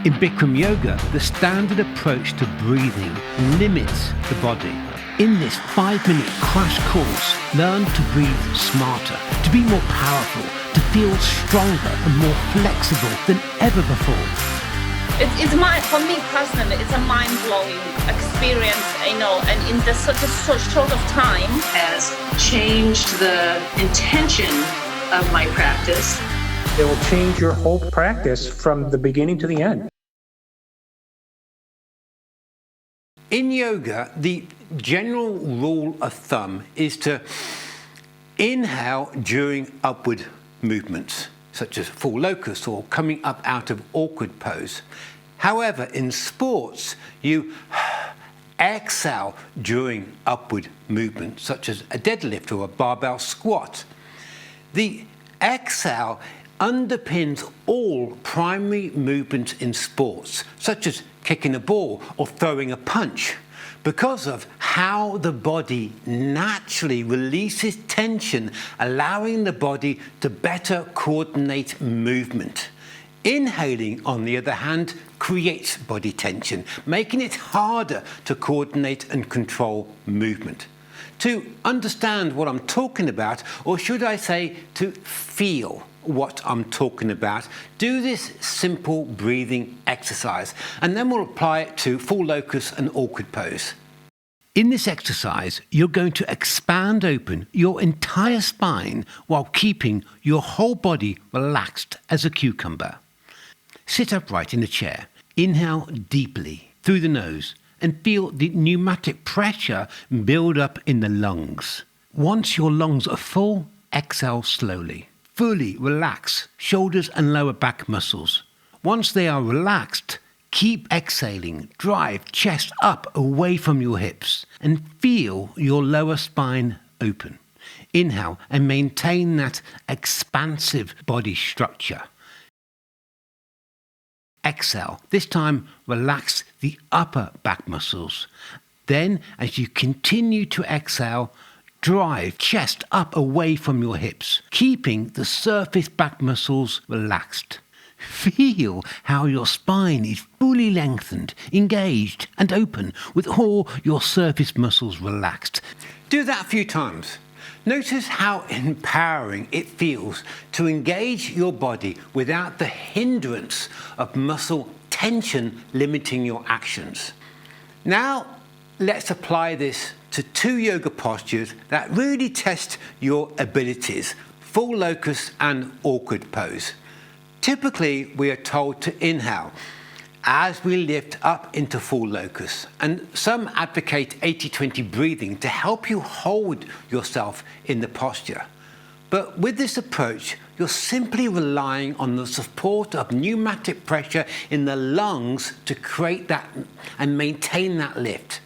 In Bikram Yoga, the standard approach to breathing limits the body. In this 5-minute crash course, learn to breathe smarter, to be more powerful, to feel stronger and more flexible than ever before. For me personally, it's a mind-blowing experience, and in such a short of time has changed the intention of my practice. It will change your whole practice from the beginning to the end. In yoga, the general rule of thumb is to inhale during upward movements, such as full locust or coming up out of awkward pose. However, in sports, you exhale during upward movements, such as a deadlift or a barbell squat. The exhale underpins all primary movements in sports, such as kicking a ball or throwing a punch, because of how the body naturally releases tension, allowing the body to better coordinate movement. Inhaling, on the other hand, creates body tension, making it harder to coordinate and control movement. To understand what I'm talking about, or should I say to feel what I'm talking about, do this simple breathing exercise, and then we'll apply it to full locust and awkward pose. In this exercise, you're going to expand open your entire spine while keeping your whole body relaxed as a cucumber. Sit upright in a chair. Inhale deeply through the nose and feel the pneumatic pressure build up in the lungs. Once your lungs are full, exhale slowly. Fully relax shoulders and lower back muscles. Once they are relaxed, keep exhaling. Drive chest up away from your hips and feel your lower spine open. Inhale and maintain that expansive body structure. Exhale. This time, relax the upper back muscles. Then, as you continue to exhale, drive chest up away from your hips, keeping the surface back muscles relaxed. Feel how your spine is fully lengthened, engaged and open with all your surface muscles relaxed. Do that a few times. Notice how empowering it feels to engage your body without the hindrance of muscle tension limiting your actions. Now, let's apply this to 2 yoga postures that really test your abilities, full locust and awkward pose. Typically, we are told to inhale as we lift up into full locust, and some advocate 80-20 breathing to help you hold yourself in the posture. But with this approach, you're simply relying on the support of pneumatic pressure in the lungs to create that and maintain that lift.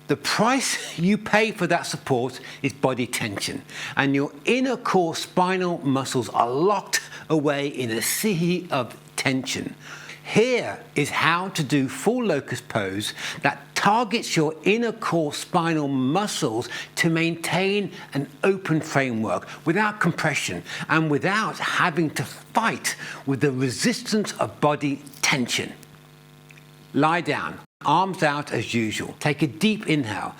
The price you pay for that support is body tension, and your inner core spinal muscles are locked away in a sea of tension. Here is how to do full locust pose that targets your inner core spinal muscles to maintain an open framework without compression and without having to fight with the resistance of body tension. Lie down, arms out as usual. Take a deep inhale.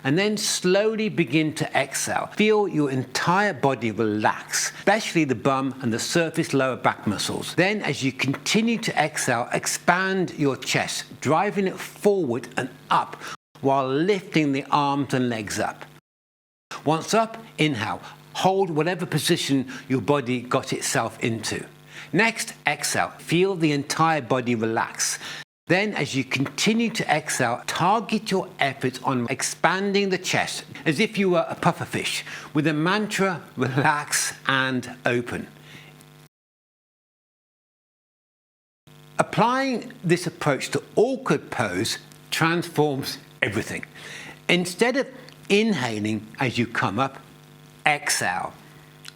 And then slowly begin to exhale. Feel your entire body relax, especially the bum and the surface lower back muscles. Then, as you continue to exhale, expand your chest, driving it forward and up while lifting the arms and legs up. Once up, inhale. Hold whatever position your body got itself into. Next, exhale. Feel the entire body relax. Then, as you continue to exhale, target your efforts on expanding the chest as if you were a pufferfish with the mantra, relax and open. Applying this approach to awkward pose transforms everything. Instead of inhaling as you come up, exhale.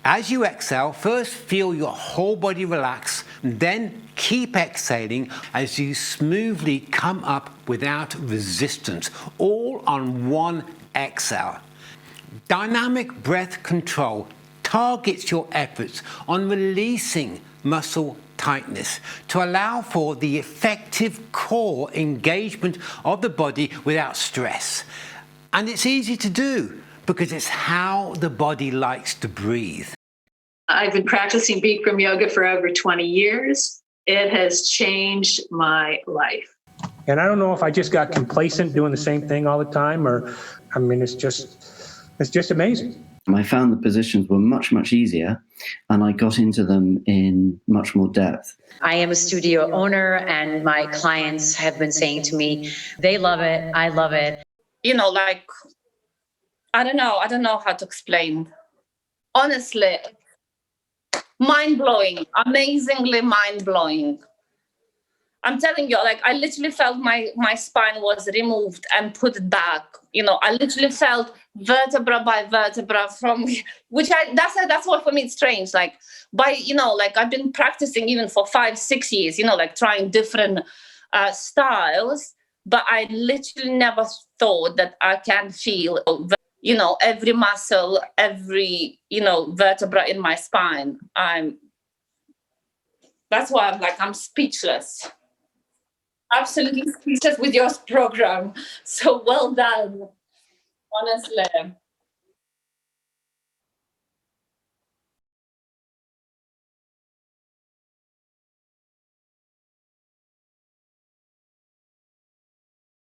As you exhale, first feel your whole body relax, then keep exhaling as you smoothly come up without resistance, all on one exhale. Dynamic breath control targets your efforts on releasing muscle tightness to allow for the effective core engagement of the body without stress. And it's easy to do because it's how the body likes to breathe. I've been practicing Bikram Yoga for over 20 years. It has changed my life. And I don't know if I just got complacent doing the same thing all the time, or, I mean, it's just amazing. I found the positions were much, much easier, and I got into them in much more depth. I am a studio owner, and my clients have been saying to me, they love it, I love it. You know, like, I don't know how to explain. Honestly, mind-blowing, amazingly mind-blowing. I'm telling you, like, I literally felt my spine was removed and put back. You know, I literally felt vertebra by vertebra from, which that's what for me it's strange. Like, like I've been practicing even for 5-6 years, like trying different styles, but I literally never thought that I can feel, every muscle, every, vertebra in my spine. That's why I'm speechless. Absolutely speechless with your program. So well done, honestly.